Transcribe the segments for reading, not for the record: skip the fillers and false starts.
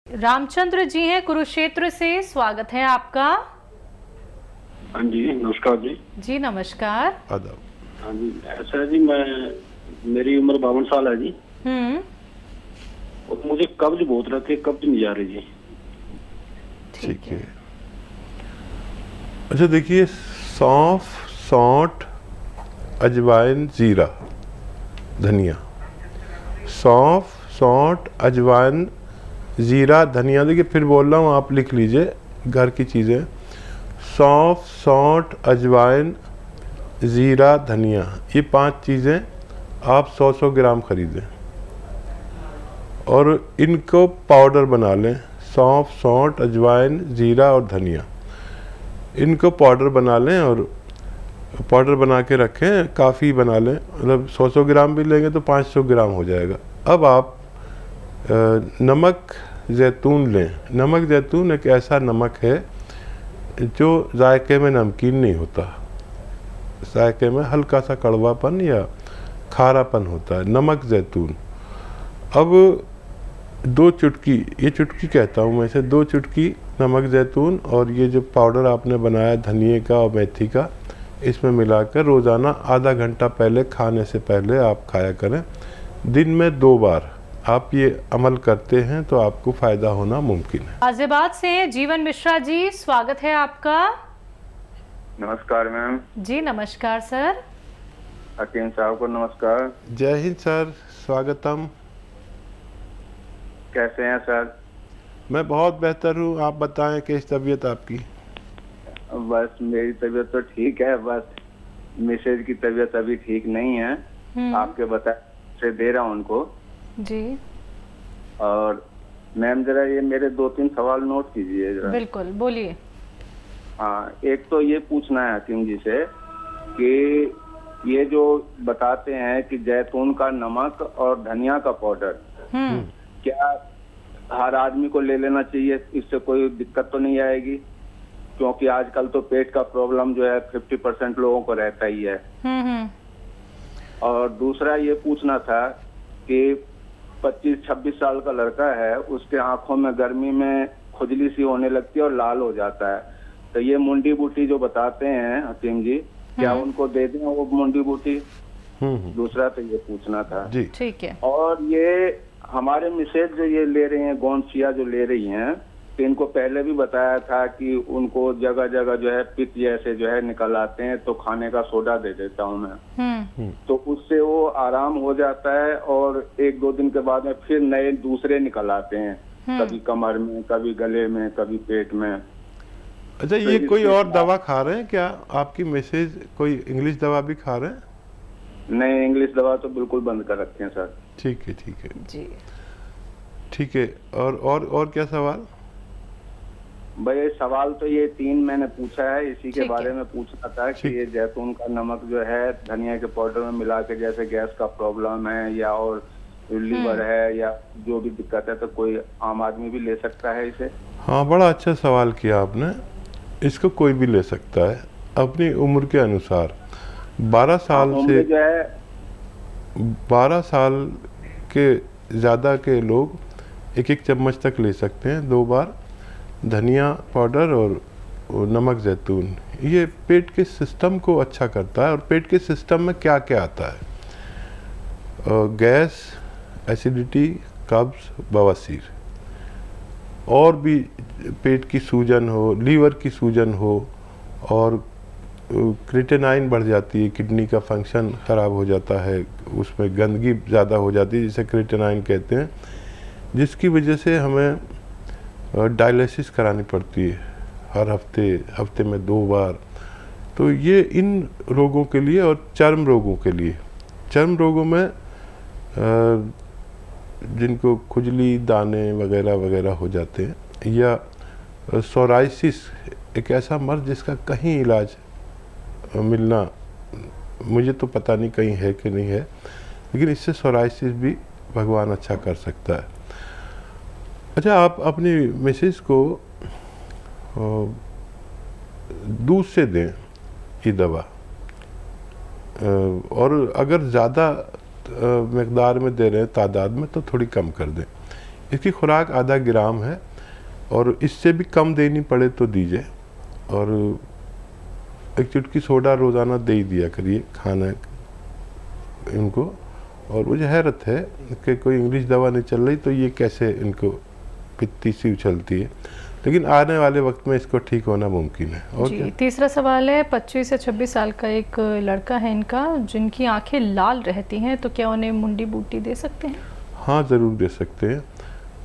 रामचंद्र जी हैं कुरुक्षेत्र से, स्वागत है आपका। हाँ जी, नमस्कार जी। जी नमस्कार। आदाब। हाँ जी, ऐसा है जी, मेरी उम्र 52 साल है जी। और मुझे कब्ज बहुत रहती है, कब्ज नहीं जा रही जी। ठीक है। अच्छा देखिए, सौंफ, सौंठ, अजवाइन, जीरा, धनिया। सौंफ, सौंठ, अजवाइन, जीरा, धनिया। देखिए फिर बोल रहा हूँ, आप लिख लीजिए घर की चीज़ें। सौंफ, सौंठ, अजवाइन, ज़ीरा, धनिया, ये 5 चीज़ें आप 100-100 ग्राम खरीदें और इनको पाउडर बना लें। सौंफ, सौंठ, अजवाइन, ज़ीरा और धनिया, इनको पाउडर बना लें और पाउडर बना के रखें। काफ़ी बना लें, मतलब 100-100 ग्राम भी लेंगे तो 500 ग्राम हो जाएगा। अब आप नमक ज़ैतून लें। नमक ज़ैतून एक ऐसा नमक है जो जायके में नमकीन नहीं होता, जायके में हल्का सा कड़वापन या खारापन होता है, नमक ज़ैतून। अब 2 चुटकी, ये चुटकी कहता हूँ मैं इसे, 2 चुटकी नमक ज़ैतून और ये जो पाउडर आपने बनाया धनिए का और मेथी का, इसमें मिलाकर रोज़ाना आधा घंटा पहले खाने से पहले आप खाया करें। दिन में 2 बार आप ये अमल करते हैं तो आपको फ़ायदा होना मुमकिन है। गाजियाबाद से जीवन मिश्रा जी, स्वागत है आपका। नमस्कार मैम। जी नमस्कार सर। हकीम साहब को नमस्कार। जय हिंद सर, स्वागतम। कैसे हैं सर? मैं बहुत बेहतर हूँ, आप बताएं कैसी तबीयत आपकी? बस मेरी तबीयत तो ठीक है, बस मिसेज की तबीयत अभी ठीक नहीं है। आपके बता से दे रहा हूँ उनको जी। और मैम जरा ये मेरे 2-3 सवाल नोट कीजिए जरा। बिल्कुल, बोलिए। हाँ, एक तो ये पूछना है हकीम जी से कि ये जो बताते हैं कि जैतून का नमक और धनिया का पाउडर, क्या हर आदमी को ले लेना चाहिए? इससे कोई दिक्कत तो नहीं आएगी? क्योंकि आजकल तो पेट का प्रॉब्लम जो है 50% लोगों को रहता ही है। और दूसरा ये पूछना था कि 25-26 साल का लड़का है, उसके आंखों में गर्मी में खुजली सी होने लगती है और लाल हो जाता है, तो ये मुंडी बूटी जो बताते हैं हकीम जी, क्या उनको दे दें वो मुंडी बूटी? दूसरा तो ये पूछना था जी। ठीक है। और ये हमारे मिसेज जो ये ले रही हैं, गोंदसिया जो ले रही हैं, तो इनको पहले भी बताया था कि उनको जगह जगह जो है पित्त जैसे जो है निकल आते हैं, तो खाने का सोडा दे देता हूँ मैं, तो उससे वो आराम हो जाता है और 1-2 दिन के बाद में फिर नए दूसरे निकल आते हैं, कभी कमर में, कभी गले में, कभी पेट में। अच्छा, ये कोई और दवा खा रहे हैं क्या आपकी मिसेज? कोई इंग्लिश दवा भी खा रहे हैं? नहीं, इंग्लिश दवा तो बिल्कुल बंद कर रखे हैं सर। ठीक है, ठीक है जी। ठीक है। और क्या सवाल? भाई सवाल तो ये 3 मैंने पूछा है, इसी के ठीक बारे है। में पूछना था कि ये जैतून का नमक जो है धनिया के पाउडर में मिला के, जैसे गैस का प्रॉब्लम है या और लीवर है या जो भी दिक्कत है, तो कोई आम आदमी भी ले सकता है इसे? हाँ, बड़ा अच्छा सवाल किया आपने। इसको कोई भी ले सकता है अपनी उम्र के अनुसार। 12 साल से 12 साल के ज़्यादा के लोग 1-1 चम्मच तक ले सकते हैं 2 बार। धनिया पाउडर और नमक ज़ैतून, ये पेट के सिस्टम को अच्छा करता है। और पेट के सिस्टम में क्या क्या आता है? गैस, एसिडिटी, कब्ज, बवासीर, और भी पेट की सूजन हो, लीवर की सूजन हो, और क्रिएटिनाइन बढ़ जाती है, किडनी का फंक्शन ख़राब हो जाता है, उसमें गंदगी ज़्यादा हो जाती है जिसे क्रिएटिनाइन कहते हैं, जिसकी वजह से हमें डायलिसिस करानी पड़ती है हर हफ्ते में 2 बार। तो ये इन रोगों के लिए और चर्म रोगों के लिए, चर्म रोगों में जिनको खुजली, दाने वगैरह वगैरह हो जाते हैं, या सोराइसिस, एक ऐसा मर्ज जिसका कहीं इलाज मिलना, मुझे तो पता नहीं कहीं है कि नहीं है, लेकिन इससे सोराइसिस भी भगवान अच्छा कर सकता है। अच्छा, आप अपनी मिसेस को दूध से दें ये दवा, और अगर ज़्यादा मकदार में दे रहे हैं, तादाद में, तो थोड़ी कम कर दें। इसकी खुराक आधा ग्राम है और इससे भी कम देनी पड़े तो दीजिए। और एक चुटकी सोडा रोज़ाना दे ही दिया करिए खाना इनको। और मुझे हैरत है कि कोई इंग्लिश दवा नहीं चल रही तो ये कैसे इनको पित्ती सी उछलती है, लेकिन आने वाले वक्त में इसको ठीक होना मुमकिन है। और जी, क्या? तीसरा सवाल है 25 से 26 साल का एक लड़का है इनका, जिनकी आंखें लाल रहती हैं, तो क्या उन्हें मुंडी बूटी दे सकते हैं? हाँ, ज़रूर दे सकते हैं।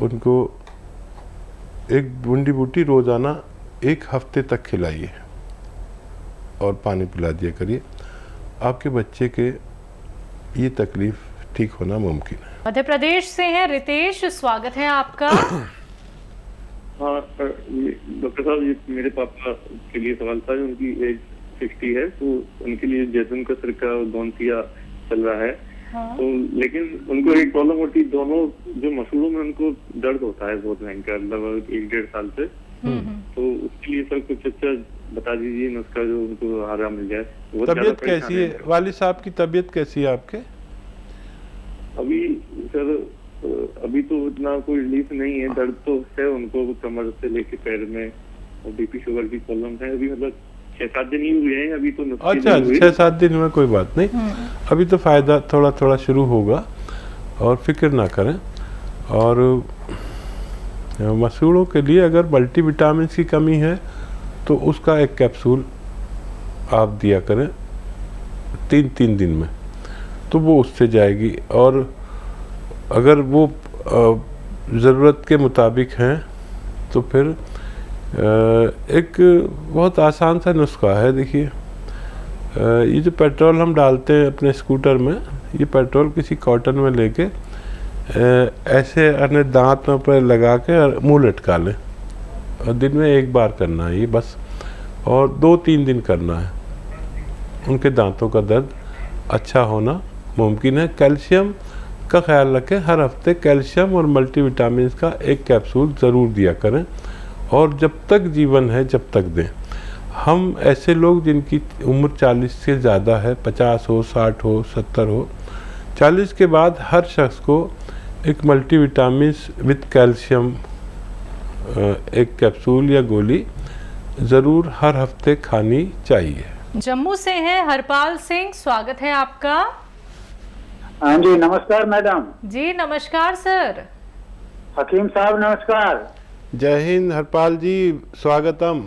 उनको एक बूंदी बूटी रोज़ाना 1 हफ्ते तक खिलाइए और पानी पिला दिया करिए। आपके बच्चे के ये तकलीफ़ ठीक होना मुमकिन है। मध्य प्रदेश से हैं रितेश, स्वागत है आपका। हाँ डॉक्टर साहब, ये मेरे पापा के लिए सवाल था। उनकी एज 60 है, तो उनके लिए जैतून का सिरका और गौनसिया चल रहा है। हाँ। तो लेकिन उनको एक प्रॉब्लम होती है, दोनों जो मसूलों में उनको दर्द होता है बहुत भयंकर, लगभग 1-1.5 साल से। तो उसके लिए सर कुछ अच्छा बता दीजिए नुस्खा जो उनको आराम मिल जाए। तबीयत कैसी है वालिद साहब की? तबीयत कैसी है आपके? अभी सर अभी तो इतना कोई रिलीफ नहीं है, दर्द तो है उनको कमर से लेके पैर में, और बीपी शुगर की प्रॉब्लम है। अभी मतलब 6-7 दिन ही हुए हैं अभी तो। अच्छा, 6-7 दिन में कोई बात नहीं, अभी तो फ़ायदा थोड़ा थोड़ा शुरू होगा और फिक्र ना करें। और मसूड़ों के लिए अगर मल्टीविटामिन की कमी है तो उसका एक कैप्सूल आप दिया करें 3-3 दिन में, तो वो उससे जाएगी। और अगर वो ज़रूरत के मुताबिक हैं तो फिर एक बहुत आसान सा नुस्खा है। देखिए, ये जो पेट्रोल हम डालते हैं अपने स्कूटर में, ये पेट्रोल किसी कॉटन में लेके ऐसे अपने दांत में पर लगा के मुँह लटका लें, और दिन में 1 बार करना है ये बस, और 2-3 दिन करना है। उनके दांतों का दर्द अच्छा होना मुमकिन है। कैल्शियम का ख्याल रखें, हर हफ्ते कैल्शियम और मल्टीविटामिन का एक कैप्सूल ज़रूर दिया करें, और जब तक जीवन है जब तक दें। हम ऐसे लोग जिनकी उम्र 40 से ज़्यादा है, 50 हो, 60 हो, 70 हो, 40 के बाद हर शख्स को एक मल्टीविटामिन विद कैल्शियम एक कैप्सूल या गोली ज़रूर हर हफ्ते खानी चाहिए। जम्मू से हैं हरपाल सिंह, स्वागत है आपका। हाँ जी, नमस्कार मैडम। जी नमस्कार सर। हकीम साहब नमस्कार। जय हिंद हरपाल जी, स्वागतम।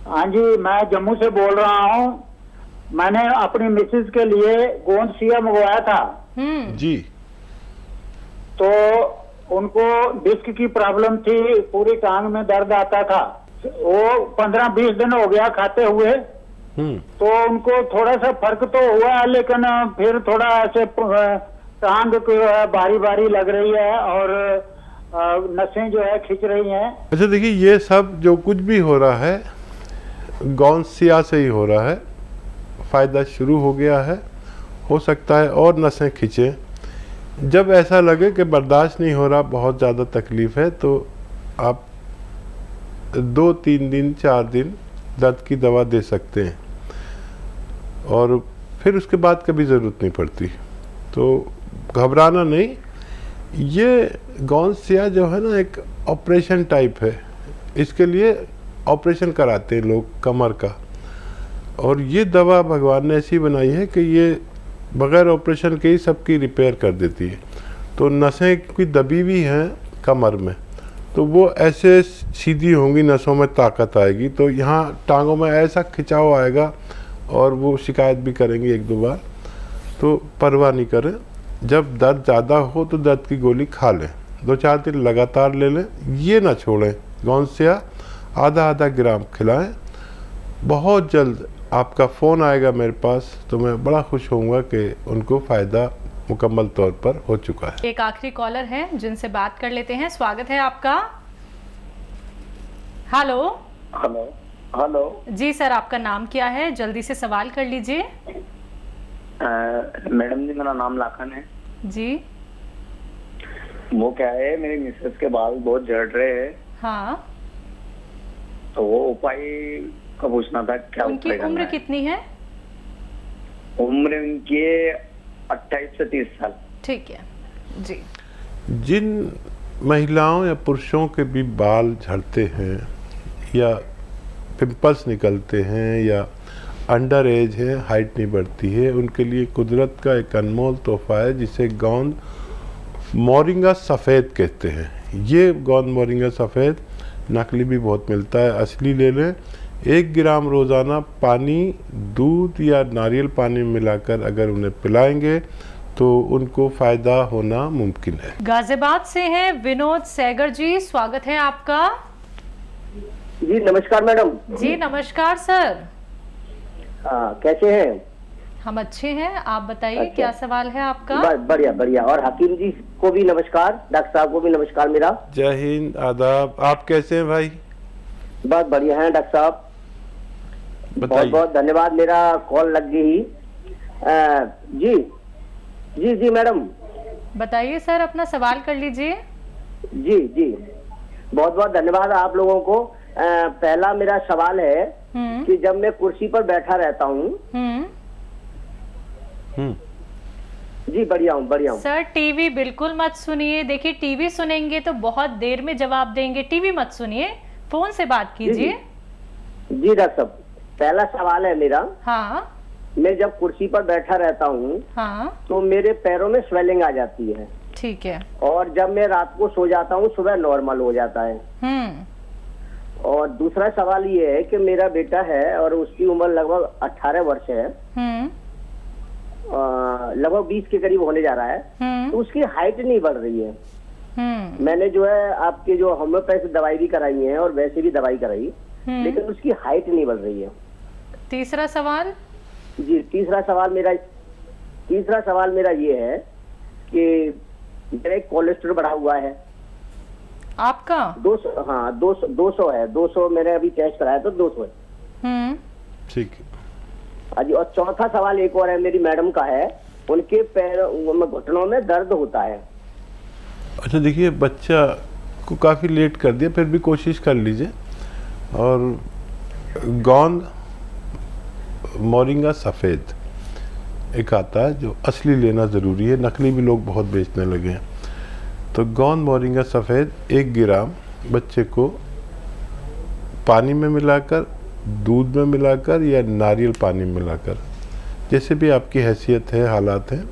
हाँ जी, मैं जम्मू से बोल रहा हूँ। मैंने अपनी मिसेज के लिए गोंदसिया मंगवाया था जी। तो उनको डिस्क की प्रॉब्लम थी, पूरी टांग में दर्द आता था। वो 15-20 दिन हो गया खाते हुए, तो उनको थोड़ा सा फर्क तो हुआ, लेकिन फिर थोड़ा ऐसे टांग बारी बारी लग रही है और नसें जो है खिंच रही हैं। अच्छा देखिए, ये सब जो कुछ भी हो रहा है गौनसिया से ही हो रहा है। फ़ायदा शुरू हो गया है, हो सकता है और नसें खिंचे। जब ऐसा लगे कि बर्दाश्त नहीं हो रहा, बहुत ज़्यादा तकलीफ़ है, तो आप 2-3 दिन 4 दिन दर्द की दवा दे सकते हैं, और फिर उसके बाद कभी ज़रूरत नहीं पड़ती। तो घबराना नहीं। ये गौनसिया जो है ना, एक ऑपरेशन टाइप है। इसके लिए ऑपरेशन कराते हैं लोग कमर का, और ये दवा भगवान ने ऐसी बनाई है कि ये बग़ैर ऑपरेशन के ही सबकी रिपेयर कर देती है। तो नसें की दबी हुई हैं कमर में, तो वो ऐसे सीधी होंगी, नसों में ताकत आएगी, तो यहाँ टांगों में ऐसा खिंचाव आएगा, और वो शिकायत भी करेंगे 1-2 बार। तो परवाह नहीं करें। जब दर्द ज़्यादा हो तो दर्द की गोली खा लें, 2-4 दिन लगातार ले लें, ये ना छोड़ें। गौनसिया आधा ग्राम खिलाएं। बहुत जल्द आपका फ़ोन आएगा मेरे पास, तो मैं बड़ा खुश होऊंगा कि उनको फ़ायदा मुकम्मल तौर पर हो चुका है। एक आखिरी कॉलर है जिनसे बात कर लेते हैं, स्वागत है आपका। हेलो। हेलो हेलो जी सर, आपका नाम क्या है? जल्दी से सवाल कर लीजिए। मैडम जी, मेरा नाम लाखन है जी। वो क्या है, मेरी मिसेस के बाल बहुत झड़ रहे हैं, हाँ। तो वो उपाय का पूछना था, क्या उनकी उम्र कितनी है? उम्र उनकी 28 से 30 साल। ठीक है जी। जिन महिलाओं या पुरुषों के भी बाल झड़ते हैं या पिंपल्स निकलते हैं या अंडर एज है, हाइट नहीं बढ़ती है, उनके लिए कुदरत का एक अनमोल तोहफा है जिसे गोंद मोरिंगा सफ़ेद कहते हैं। ये गोंद मोरिंगा सफ़ेद नकली भी बहुत मिलता है, असली ले लें। 1 ग्राम रोज़ाना पानी, दूध या नारियल पानी में मिलाकर अगर उन्हें पिलाएंगे तो उनको फ़ायदा होना मुमकिन है। गाजियाबाद से हैं विनोद सैगर जी, स्वागत है आपका। जी नमस्कार मैडम। जी नमस्कार सर। हाँ, कैसे हैं? हम अच्छे हैं, आप बताइए अच्छा। क्या सवाल है आपका? बढ़िया बढ़िया। और हकीम जी को भी नमस्कार, डॉक्टर साहब को भी नमस्कार मेरा। जय हिंद, आदाब। आप कैसे हैं भाई? बहुत बढ़िया हैं डॉक्टर साहब, बहुत बताइए। बहुत धन्यवाद, मेरा कॉल लग गई। जी जी जी मैडम बताइए सर, अपना सवाल कर लीजिए। जी जी, बहुत बहुत धन्यवाद आप लोगों को। पहला मेरा सवाल है कि जब मैं कुर्सी पर बैठा रहता हूँ। जी बढ़िया हूँ सर टीवी बिल्कुल मत सुनिए। देखिए टीवी सुनेंगे तो बहुत देर में जवाब देंगे, टीवी मत सुनिए, फोन से बात कीजिए। जी डॉक्टर साहब, पहला सवाल है मेरा। हाँ मैं जब कुर्सी पर बैठा रहता हूँ हाँ तो मेरे पैरों में स्वेलिंग आ जाती है, ठीक है। और जब मैं रात को सो जाता हूँ सुबह नॉर्मल हो जाता है। और दूसरा सवाल ये है कि मेरा बेटा है और उसकी उम्र लगभग 18 वर्ष है, लगभग 20 के करीब होने जा रहा है। तो उसकी हाइट नहीं बढ़ रही है। मैंने जो है आपके जो होम्योपैथी दवाई भी कराई है और वैसे भी दवाई कराई, लेकिन उसकी हाइट नहीं बढ़ रही है। तीसरा सवाल? जी तीसरा सवाल मेरा ये है कि मेरा कोलेस्ट्रॉल बढ़ा हुआ है। आपका 200? हाँ 200 है। 200 मैंने अभी टेस्ट कराया तो 200 है। ठीक है। हाँ जी। और चौथा सवाल एक और है, मेरी मैडम का है, उनके पैरों में, घुटनों में दर्द होता है। अच्छा देखिए, बच्चा को काफ़ी लेट कर दिया, फिर भी कोशिश कर लीजिए। और गोंद मोरिंगा सफ़ेद एक आता है जो असली लेना ज़रूरी है, नकली भी लोग बहुत बेचने लगे हैं। तो गोंद मोरिंगा सफ़ेद 1 ग्राम बच्चे को पानी में मिलाकर, दूध में मिलाकर या नारियल पानी में मिलाकर, जैसे भी आपकी हैसियत है, हालात हैं,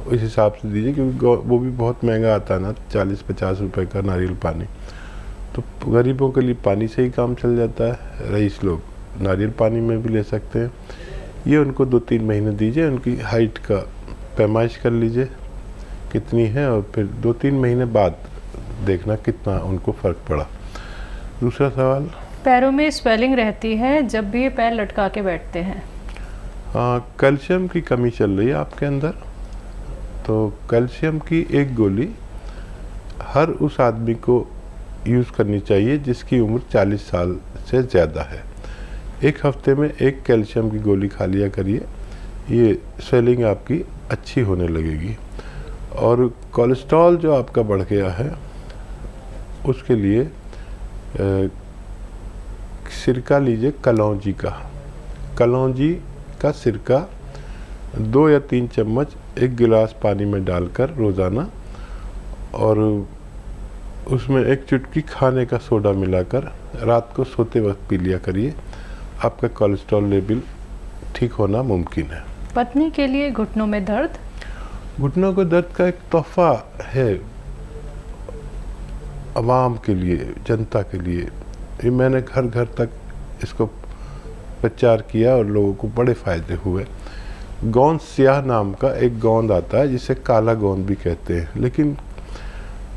उस हिसाब से दीजिए, क्योंकि वो भी बहुत महंगा आता है ना, 40-50 रुपए का नारियल पानी। तो गरीबों के लिए पानी से ही काम चल जाता है, रईस लोग नारियल पानी में भी ले सकते हैं। ये उनको 2-3 महीने दीजिए, उनकी हाइट का पैमाइश कर लीजिए कितनी है, और फिर 2-3 महीने बाद देखना कितना उनको फ़र्क पड़ा। दूसरा सवाल? पैरों में स्वेलिंग रहती है जब भी ये पैर लटका के बैठते हैं। कैल्शियम की कमी चल रही है आपके अंदर, तो कैल्शियम की एक गोली हर उस आदमी को यूज़ करनी चाहिए जिसकी उम्र 40 साल से ज़्यादा है। 1 हफ्ते में 1 कैल्शियम की गोली खा लिया करिए, ये स्वेलिंग आपकी अच्छी होने लगेगी। और कोलेस्ट्रॉल जो आपका बढ़ गया है उसके लिए सिरका लीजिए, कलौंजी का सिरका 2 या 3 चम्मच 1 गिलास पानी में डालकर रोज़ाना, और उसमें 1 चुटकी खाने का सोडा मिलाकर रात को सोते वक्त पी लिया करिए। आपका कोलेस्ट्रॉल लेवल ठीक होना मुमकिन है। पत्नी के लिए घुटनों में दर्द? घुटनों के दर्द का एक तोहफा है आवाम के लिए, जनता के लिए। ये मैंने घर घर तक इसको प्रचार किया और लोगों को बड़े फ़ायदे हुए। गोंद स्याह नाम का एक गोंद आता है जिसे काला गोंद भी कहते हैं, लेकिन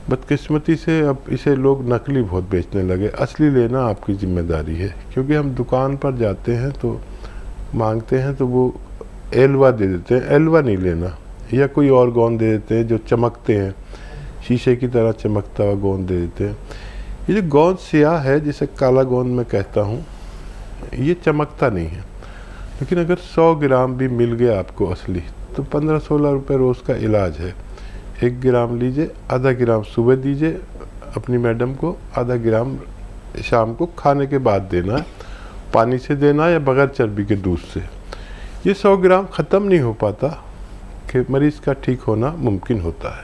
बदकिस्मती से अब इसे लोग नकली बहुत बेचने लगे। असली लेना आपकी जिम्मेदारी है, क्योंकि हम दुकान पर जाते हैं तो मांगते हैं तो वो एलवा दे देते हैं, एलवा नहीं लेना, या कोई और गोंद दे देते हैं जो चमकते हैं, शीशे की तरह चमकता हुआ गोंद दे देते हैं। ये जो गोंद स्याह है जिसे काला गोंद मैं कहता हूँ, ये चमकता नहीं है, लेकिन अगर 100 ग्राम भी मिल गया आपको असली तो 15-16 रुपये रोज़ का इलाज है। 1 ग्राम लीजिए, आधा ग्राम सुबह दीजिए अपनी मैडम को, आधा ग्राम शाम को खाने के बाद देना है, पानी से देना या बगैर चर्बी के दूध से। ये 100 ग्राम ख़त्म नहीं हो पाता कि मरीज़ का ठीक होना मुमकिन होता है।